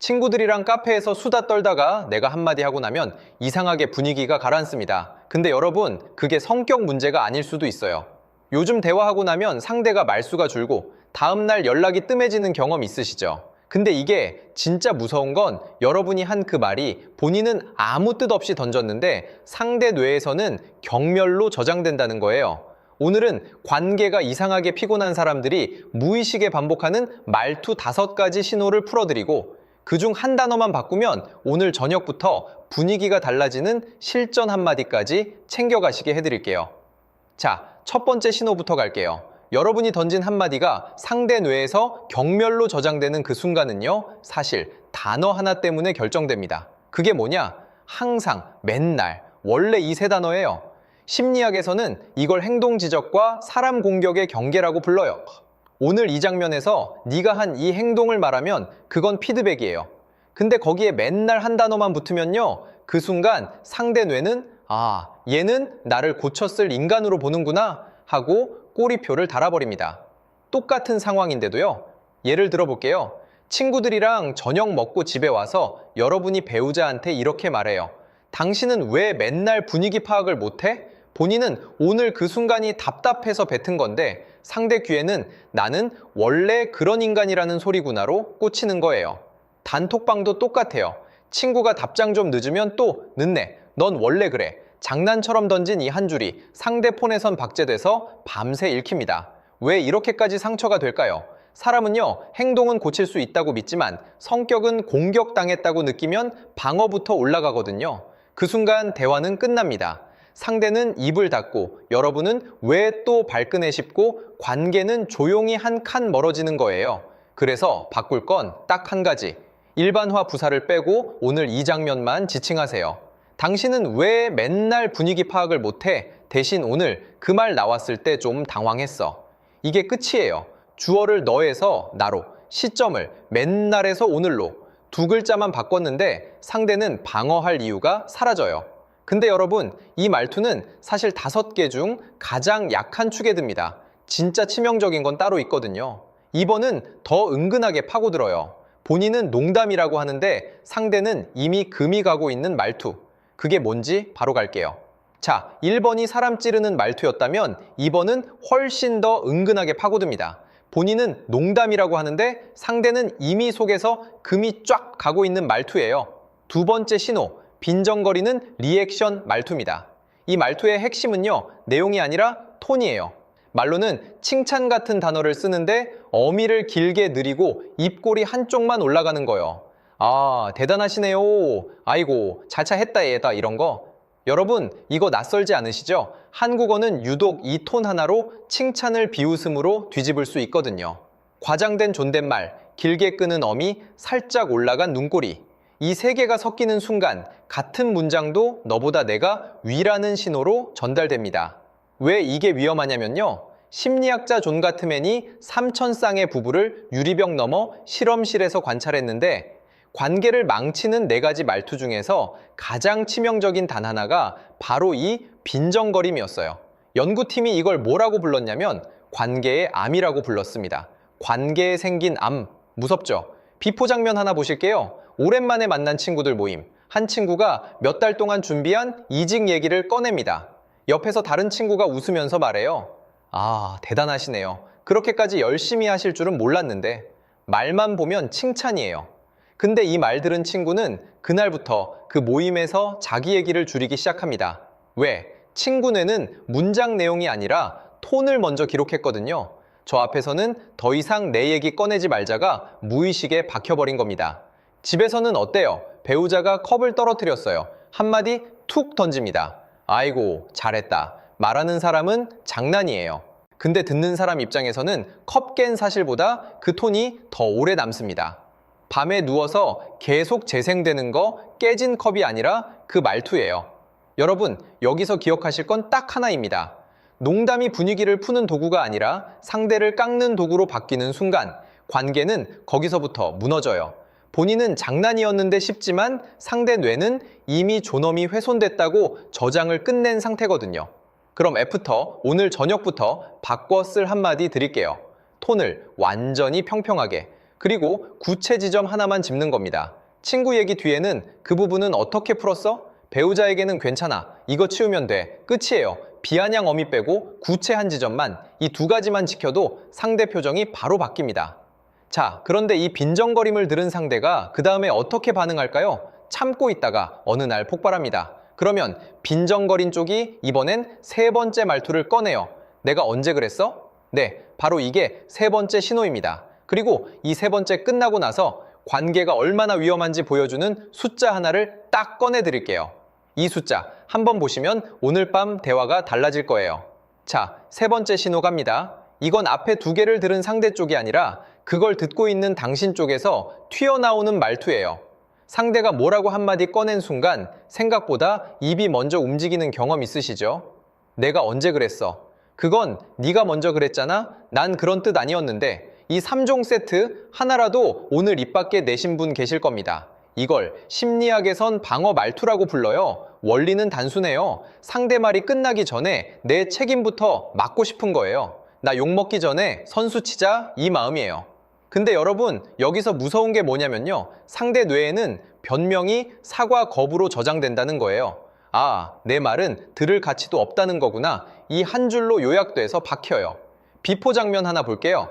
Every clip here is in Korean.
친구들이랑 카페에서 수다 떨다가 내가 한마디 하고 나면 이상하게 분위기가 가라앉습니다. 근데 여러분, 그게 성격 문제가 아닐 수도 있어요. 요즘 대화하고 나면 상대가 말수가 줄고 다음날 연락이 뜸해지는 경험 있으시죠? 근데 이게 진짜 무서운 건 여러분이 한 그 말이 본인은 아무 뜻 없이 던졌는데 상대 뇌에서는 경멸로 저장된다는 거예요. 오늘은 관계가 이상하게 피곤한 사람들이 무의식에 반복하는 말투 5가지 신호를 풀어드리고 그중 한 단어만 바꾸면 오늘 저녁부터 분위기가 달라지는 실전 한마디까지 챙겨가시게 해드릴게요. 자, 첫 번째 신호부터 갈게요. 여러분이 던진 한마디가 상대 뇌에서 경멸로 저장되는 그 순간은요, 사실 단어 하나 때문에 결정됩니다. 그게 뭐냐? 항상, 맨날, 원래 이 3단어예요. 심리학에서는 이걸 행동지적과 사람 공격의 경계라고 불러요. 오늘 이 장면에서 네가 한 이 행동을 말하면 그건 피드백이에요. 근데 거기에 맨날 한 단어만 붙으면요, 그 순간 상대 뇌는 얘는 나를 고쳤을 인간으로 보는구나 하고 꼬리표를 달아버립니다. 똑같은 상황인데도요. 예를 들어볼게요. 친구들이랑 저녁 먹고 집에 와서 여러분이 배우자한테 이렇게 말해요. 당신은 왜 맨날 분위기 파악을 못해? 본인은 오늘 그 순간이 답답해서 뱉은 건데 상대 귀에는 나는 원래 그런 인간이라는 소리구나로 꽂히는 거예요. 단톡방도 똑같아요. 친구가 답장 좀 늦으면 또 늦네. 넌 원래 그래. 장난처럼 던진 이 한 줄이 상대 폰에선 박제돼서 밤새 읽힙니다. 왜 이렇게까지 상처가 될까요? 사람은요, 행동은 고칠 수 있다고 믿지만 성격은 공격당했다고 느끼면 방어부터 올라가거든요. 그 순간 대화는 끝납니다. 상대는 입을 닫고 여러분은 왜 또 발끈해 싶고 관계는 조용히 한 칸 멀어지는 거예요. 그래서 바꿀 건 딱 한 가지. 일반화 부사를 빼고 오늘 이 장면만 지칭하세요. 당신은 왜 맨날 분위기 파악을 못해? 대신 오늘 그 말 나왔을 때 좀 당황했어. 이게 끝이에요. 주어를 너에서 나로, 시점을 맨날에서 오늘로 2글자만 바꿨는데 상대는 방어할 이유가 사라져요. 근데 여러분, 이 말투는 사실 5개 중 가장 약한 축에 듭니다. 진짜 치명적인 건 따로 있거든요. 2번은 더 은근하게 파고들어요. 본인은 농담이라고 하는데 상대는 이미 금이 가고 있는 말투. 그게 뭔지 바로 갈게요. 자, 1번이 사람 찌르는 말투였다면 2번은 훨씬 더 은근하게 파고듭니다. 본인은 농담이라고 하는데 상대는 이미 속에서 금이 쫙 가고 있는 말투예요. 2번째 신호, 빈정거리는 리액션 말투입니다. 이 말투의 핵심은요, 내용이 아니라 톤이에요. 말로는 칭찬 같은 단어를 쓰는데 어미를 길게 느리고 입꼬리 한쪽만 올라가는 거예요. 대단하시네요. 아이고, 잘차했다 얘다 이런 거. 여러분, 이거 낯설지 않으시죠? 한국어는 유독 이 톤 하나로 칭찬을 비웃음으로 뒤집을 수 있거든요. 과장된 존댓말, 길게 끄는 어미, 살짝 올라간 눈꼬리. 이 3개가 섞이는 순간 같은 문장도 너보다 내가 위라는 신호로 전달됩니다. 왜 이게 위험하냐면요. 심리학자 존 가트맨이 3,000쌍의 부부를 유리병 너머 실험실에서 관찰했는데 관계를 망치는 4가지 말투 중에서 가장 치명적인 단 하나가 바로 이 빈정거림이었어요. 연구팀이 이걸 뭐라고 불렀냐면 관계의 암이라고 불렀습니다. 관계에 생긴 암, 무섭죠? 비포 장면 하나 보실게요. 오랜만에 만난 친구들 모임. 한 친구가 몇 달 동안 준비한 이직 얘기를 꺼냅니다. 옆에서 다른 친구가 웃으면서 말해요. 대단하시네요. 그렇게까지 열심히 하실 줄은 몰랐는데. 말만 보면 칭찬이에요. 근데 이 말 들은 친구는 그날부터 그 모임에서 자기 얘기를 줄이기 시작합니다. 왜? 친구 뇌는 문장 내용이 아니라 톤을 먼저 기록했거든요. 저 앞에서는 더 이상 내 얘기 꺼내지 말자가 무의식에 박혀버린 겁니다. 집에서는 어때요? 배우자가 컵을 떨어뜨렸어요. 한마디 툭 던집니다. 아이고, 잘했다. 말하는 사람은 장난이에요. 근데 듣는 사람 입장에서는 컵 깬 사실보다 그 톤이 더 오래 남습니다. 밤에 누워서 계속 재생되는 거 깨진 컵이 아니라 그 말투예요. 여러분, 여기서 기억하실 건 딱 하나입니다. 농담이 분위기를 푸는 도구가 아니라 상대를 깎는 도구로 바뀌는 순간 관계는 거기서부터 무너져요. 본인은 장난이었는데 싶지만 상대 뇌는 이미 존엄이 훼손됐다고 저장을 끝낸 상태거든요. 그럼 애프터, 오늘 저녁부터 바꿔 쓸 한마디 드릴게요. 톤을 완전히 평평하게, 그리고 구체 지점 하나만 짚는 겁니다. 친구 얘기 뒤에는 그 부분은 어떻게 풀었어? 배우자에게는 괜찮아. 이거 치우면 돼. 끝이에요. 비아냥 어미 빼고 구체 한 지점만, 이 두 가지만 지켜도 상대 표정이 바로 바뀝니다. 자, 그런데 이 빈정거림을 들은 상대가 그 다음에 어떻게 반응할까요? 참고 있다가 어느 날 폭발합니다. 그러면 빈정거린 쪽이 이번엔 세 번째 말투를 꺼내요. 내가 언제 그랬어? 네, 바로 이게 세 번째 신호입니다. 그리고 이 세 번째 끝나고 나서 관계가 얼마나 위험한지 보여주는 숫자 하나를 딱 꺼내드릴게요. 이 숫자 한번 보시면 오늘 밤 대화가 달라질 거예요. 자, 세 번째 신호 갑니다. 이건 앞에 두 개를 들은 상대 쪽이 아니라 그걸 듣고 있는 당신 쪽에서 튀어나오는 말투예요. 상대가 뭐라고 한마디 꺼낸 순간 생각보다 입이 먼저 움직이는 경험 있으시죠? 내가 언제 그랬어? 그건 네가 먼저 그랬잖아? 난 그런 뜻 아니었는데. 이 3종 세트 하나라도 오늘 입 밖에 내신 분 계실 겁니다. 이걸 심리학에선 방어 말투라고 불러요. 원리는 단순해요. 상대 말이 끝나기 전에 내 책임부터 맡고 싶은 거예요. 나 욕먹기 전에 선수 치자, 이 마음이에요. 근데 여러분, 여기서 무서운 게 뭐냐면요. 상대 뇌에는 변명이 사과 거부로 저장된다는 거예요. 아, 내 말은 들을 가치도 없다는 거구나. 이 한 줄로 요약돼서 박혀요. 비포 장면 하나 볼게요.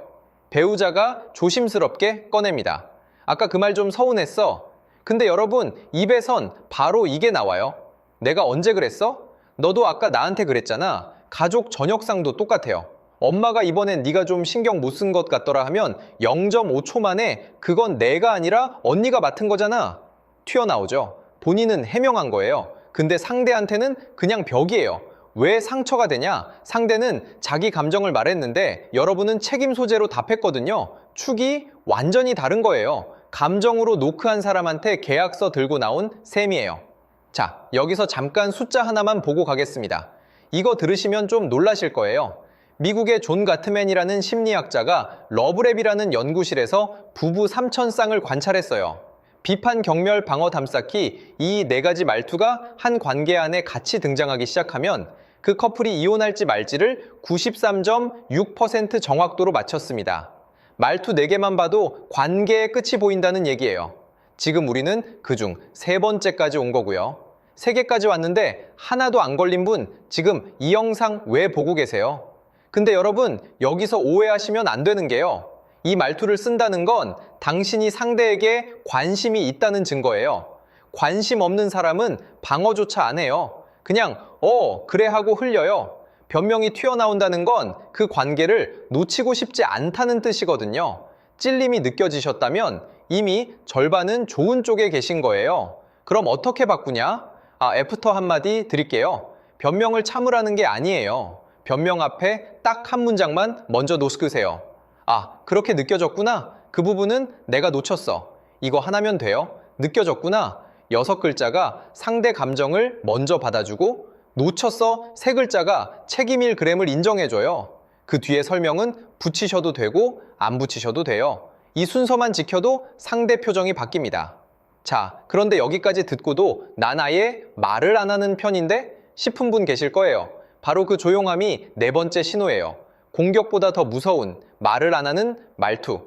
배우자가 조심스럽게 꺼냅니다. 아까 그 말 좀 서운했어. 근데 여러분, 입에선 바로 이게 나와요. 내가 언제 그랬어? 너도 아까 나한테 그랬잖아. 가족 저녁상도 똑같아요. 엄마가 이번엔 네가 좀 신경 못 쓴 것 같더라 하면 0.5초 만에 그건 내가 아니라 언니가 맡은 거잖아. 튀어나오죠. 본인은 해명한 거예요. 근데 상대한테는 그냥 벽이에요. 왜 상처가 되냐? 상대는 자기 감정을 말했는데 여러분은 책임 소재로 답했거든요. 축이 완전히 다른 거예요. 감정으로 노크한 사람한테 계약서 들고 나온 셈이에요. 자, 여기서 잠깐 숫자 하나만 보고 가겠습니다. 이거 들으시면 좀 놀라실 거예요. 미국의 존 가트맨이라는 심리학자가 러브랩이라는 연구실에서 부부 3,000쌍을 관찰했어요. 비판, 경멸, 방어, 담쌓기, 이 네 가지 말투가 한 관계 안에 같이 등장하기 시작하면 그 커플이 이혼할지 말지를 93.6% 정확도로 맞췄습니다. 말투 4개만 봐도 관계의 끝이 보인다는 얘기예요. 지금 우리는 그중 세 번째까지 온 거고요. 3개까지 왔는데 하나도 안 걸린 분 지금 이 영상 왜 보고 계세요? 근데 여러분, 여기서 오해하시면 안 되는 게요. 이 말투를 쓴다는 건 당신이 상대에게 관심이 있다는 증거예요. 관심 없는 사람은 방어조차 안 해요. 그냥 그래 하고 흘려요. 변명이 튀어나온다는 건 그 관계를 놓치고 싶지 않다는 뜻이거든요. 찔림이 느껴지셨다면 이미 절반은 좋은 쪽에 계신 거예요. 그럼 어떻게 바꾸냐? 애프터 한마디 드릴게요. 변명을 참으라는 게 아니에요. 변명 앞에 딱 한 문장만 먼저 노스크세요. 그렇게 느껴졌구나. 그 부분은 내가 놓쳤어. 이거 하나면 돼요. 느껴졌구나. 6글자가 상대 감정을 먼저 받아주고, 놓쳤어 3글자가 책임일 그램을 인정해줘요. 그 뒤에 설명은 붙이셔도 되고 안 붙이셔도 돼요. 이 순서만 지켜도 상대 표정이 바뀝니다. 자, 그런데 여기까지 듣고도 난 아예 말을 안 하는 편인데 싶은 분 계실 거예요. 바로 그 조용함이 네 번째 신호예요. 공격보다 더 무서운 말을 안 하는 말투.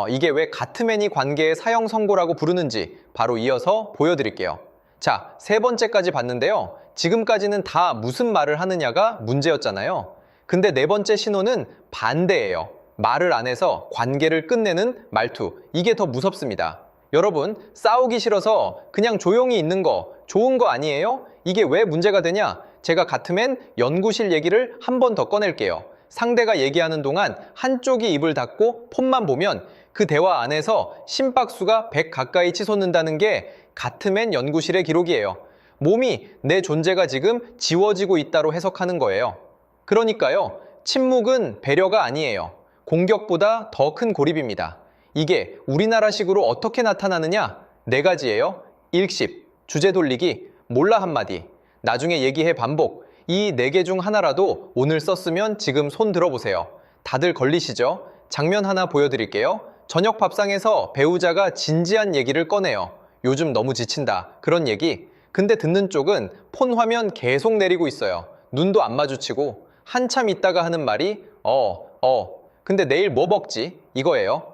이게 왜 가트맨이 관계의 사형 선고라고 부르는지 바로 이어서 보여드릴게요. 자, 세 번째까지 봤는데요. 지금까지는 다 무슨 말을 하느냐가 문제였잖아요. 근데 네 번째 신호는 반대예요. 말을 안 해서 관계를 끝내는 말투. 이게 더 무섭습니다. 여러분, 싸우기 싫어서 그냥 조용히 있는 거 좋은 거 아니에요? 이게 왜 문제가 되냐? 제가 가트맨 연구실 얘기를 한 번 더 꺼낼게요. 상대가 얘기하는 동안 한쪽이 입을 닫고 폰만 보면 그 대화 안에서 심박수가 100 가까이 치솟는다는 게 가트맨 연구실의 기록이에요. 몸이 내 존재가 지금 지워지고 있다로 해석하는 거예요. 그러니까요, 침묵은 배려가 아니에요. 공격보다 더 큰 고립입니다. 이게 우리나라식으로 어떻게 나타나느냐? 4가지예요. 일십, 주제 돌리기, 몰라 한마디, 나중에 얘기해 반복. 이 4개 중 하나라도 오늘 썼으면 지금 손 들어보세요. 다들 걸리시죠? 장면 하나 보여드릴게요. 저녁 밥상에서 배우자가 진지한 얘기를 꺼내요. 요즘 너무 지친다. 그런 얘기. 근데 듣는 쪽은 폰 화면 계속 내리고 있어요. 눈도 안 마주치고 한참 있다가 하는 말이 근데 내일 뭐 먹지? 이거예요.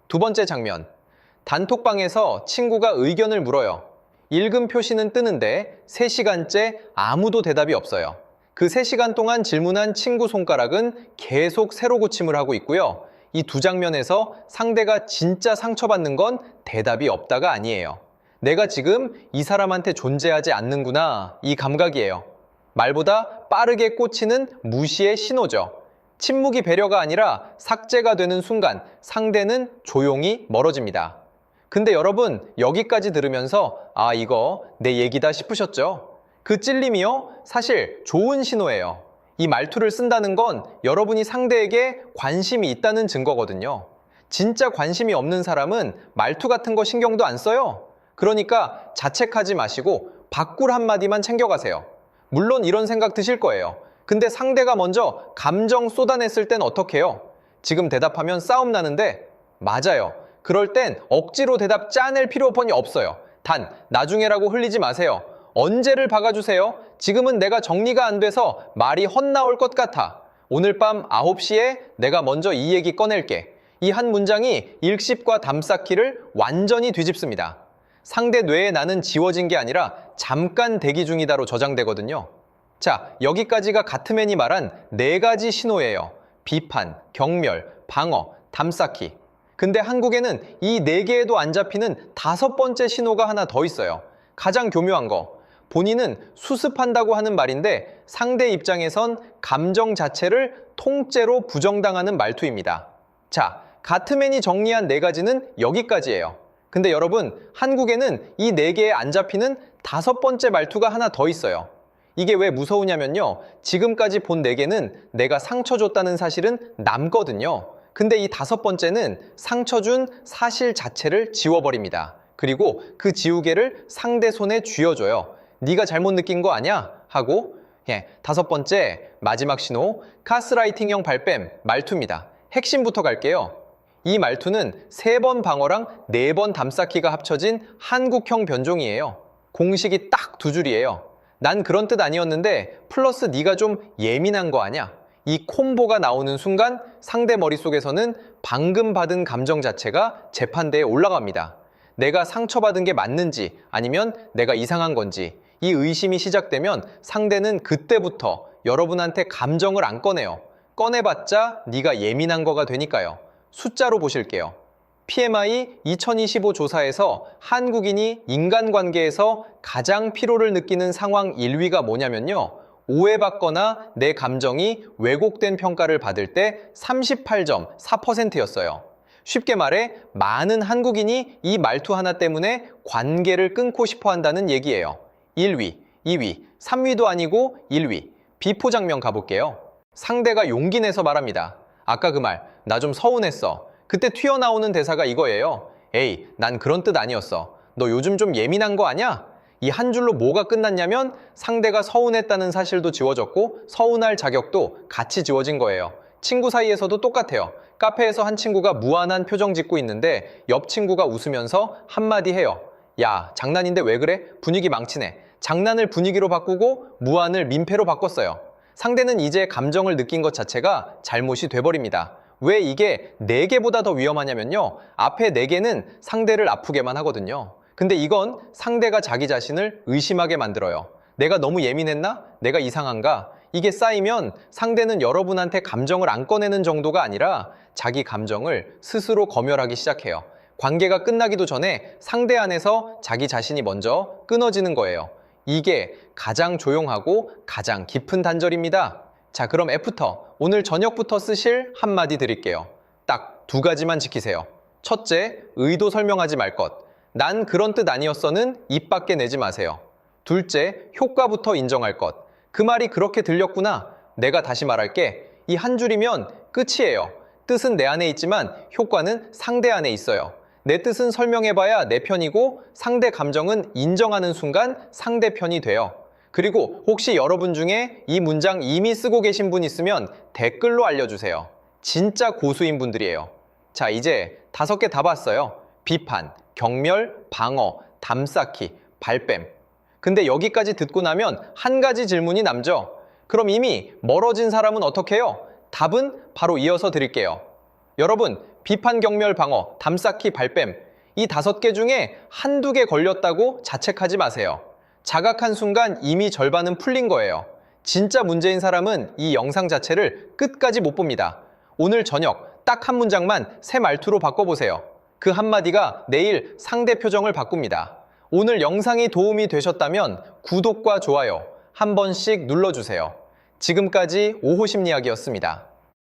두 번째 장면. 단톡방에서 친구가 의견을 물어요. 읽음 표시는 뜨는데 3시간째 아무도 대답이 없어요. 그 3시간 동안 질문한 친구 손가락은 계속 세로 고침을 하고 있고요. 이 두 장면에서 상대가 진짜 상처받는 건 대답이 없다가 아니에요. 내가 지금 이 사람한테 존재하지 않는구나, 이 감각이에요. 말보다 빠르게 꽂히는 무시의 신호죠. 침묵이 배려가 아니라 삭제가 되는 순간 상대는 조용히 멀어집니다. 근데 여러분, 여기까지 들으면서 아, 이거 내 얘기다 싶으셨죠? 그 찔림이요? 사실 좋은 신호예요. 이 말투를 쓴다는 건 여러분이 상대에게 관심이 있다는 증거거든요. 진짜 관심이 없는 사람은 말투 같은 거 신경도 안 써요. 그러니까 자책하지 마시고 바꿀 한마디만 챙겨가세요. 물론 이런 생각 드실 거예요. 근데 상대가 먼저 감정 쏟아냈을 땐 어떡해요? 지금 대답하면 싸움 나는데 맞아요. 그럴 땐 억지로 대답 짜낼 필요번이 없어요. 단 나중에라고 흘리지 마세요. 언제를 박아주세요. 지금은 내가 정리가 안 돼서 말이 헛나올 것 같아. 오늘 밤 9시에 내가 먼저 이 얘기 꺼낼게. 이 한 문장이 읽씹과 담쌓기를 완전히 뒤집습니다. 상대 뇌에 나는 지워진 게 아니라 잠깐 대기 중이다로 저장되거든요. 자, 여기까지가 가트맨이 말한 4가지 신호예요. 비판, 경멸, 방어, 담쌓기. 근데 한국에는 이 4개에도 안 잡히는 5번째 신호가 하나 더 있어요. 가장 교묘한 거. 본인은 수습한다고 하는 말인데 상대 입장에선 감정 자체를 통째로 부정당하는 말투입니다. 자, 가트맨이 정리한 4가지는 여기까지예요. 근데 여러분, 한국에는 이 4개에 안 잡히는 5번째 말투가 하나 더 있어요. 이게 왜 무서우냐면요. 지금까지 본 4개는 내가 상처 줬다는 사실은 남거든요. 근데 이 5번째는 상처 준 사실 자체를 지워버립니다. 그리고 그 지우개를 상대 손에 쥐어줘요. 네가 잘못 느낀 거 아냐? 하고 5번째 마지막 신호, 가스라이팅형 발뺌 말투입니다. 핵심부터 갈게요. 이 말투는 3번 방어랑 4번 담쌓기가 합쳐진 한국형 변종이에요. 공식이 딱 2줄이에요. 난 그런 뜻 아니었는데 플러스 네가 좀 예민한 거 아냐? 이 콤보가 나오는 순간 상대 머릿속에서는 방금 받은 감정 자체가 재판대에 올라갑니다. 내가 상처받은 게 맞는지 아니면 내가 이상한 건지 이 의심이 시작되면 상대는 그때부터 여러분한테 감정을 안 꺼내요. 꺼내봤자 네가 예민한 거가 되니까요. 숫자로 보실게요. PMI 2025 조사에서 한국인이 인간관계에서 가장 피로를 느끼는 상황 1위가 뭐냐면요. 오해받거나 내 감정이 왜곡된 평가를 받을 때 38.4%였어요. 쉽게 말해 많은 한국인이 이 말투 하나 때문에 관계를 끊고 싶어 한다는 얘기예요. 1위, 2위, 3위도 아니고 1위. 비포 장면 가볼게요. 상대가 용기 내서 말합니다. 아까 그 말, 나 좀 서운했어. 그때 튀어나오는 대사가 이거예요. 에이, 난 그런 뜻 아니었어. 너 요즘 좀 예민한 거 아냐? 이 한 줄로 뭐가 끝났냐면 상대가 서운했다는 사실도 지워졌고 서운할 자격도 같이 지워진 거예요. 친구 사이에서도 똑같아요. 카페에서 한 친구가 무안한 표정 짓고 있는데 옆 친구가 웃으면서 한마디 해요. 야, 장난인데 왜 그래? 분위기 망치네. 장난을 분위기로 바꾸고 무안을 민폐로 바꿨어요. 상대는 이제 감정을 느낀 것 자체가 잘못이 돼버립니다. 왜 이게 4개보다 더 위험하냐면요. 앞에 4개는 상대를 아프게만 하거든요. 근데 이건 상대가 자기 자신을 의심하게 만들어요. 내가 너무 예민했나? 내가 이상한가? 이게 쌓이면 상대는 여러분한테 감정을 안 꺼내는 정도가 아니라 자기 감정을 스스로 검열하기 시작해요. 관계가 끝나기도 전에 상대 안에서 자기 자신이 먼저 끊어지는 거예요. 이게 가장 조용하고 가장 깊은 단절입니다. 자, 그럼 애프터, 오늘 저녁부터 쓰실 한마디 드릴게요. 딱 2가지만 지키세요. 첫째, 의도 설명하지 말 것. 난 그런 뜻 아니었어는 입 밖에 내지 마세요. 둘째, 효과부터 인정할 것. 그 말이 그렇게 들렸구나. 내가 다시 말할게. 이 한 줄이면 끝이에요. 뜻은 내 안에 있지만 효과는 상대 안에 있어요. 내 뜻은 설명해봐야 내 편이고 상대 감정은 인정하는 순간 상대 편이 돼요. 그리고 혹시 여러분 중에 이 문장 이미 쓰고 계신 분 있으면 댓글로 알려주세요. 진짜 고수인 분들이에요. 자, 이제 5개 다 봤어요. 비판, 경멸, 방어, 담쌓기, 발뺌. 근데 여기까지 듣고 나면 한 가지 질문이 남죠. 그럼 이미 멀어진 사람은 어떻게 해요? 답은 바로 이어서 드릴게요. 여러분, 비판 경멸 방어, 담쌓기 발뺌, 이 5개 중에 한두 개 걸렸다고 자책하지 마세요. 자각한 순간 이미 절반은 풀린 거예요. 진짜 문제인 사람은 이 영상 자체를 끝까지 못 봅니다. 오늘 저녁 딱 한 문장만 새 말투로 바꿔보세요. 그 한마디가 내일 상대 표정을 바꿉니다. 오늘 영상이 도움이 되셨다면 구독과 좋아요 한 번씩 눌러주세요. 지금까지 오호심리학이었습니다.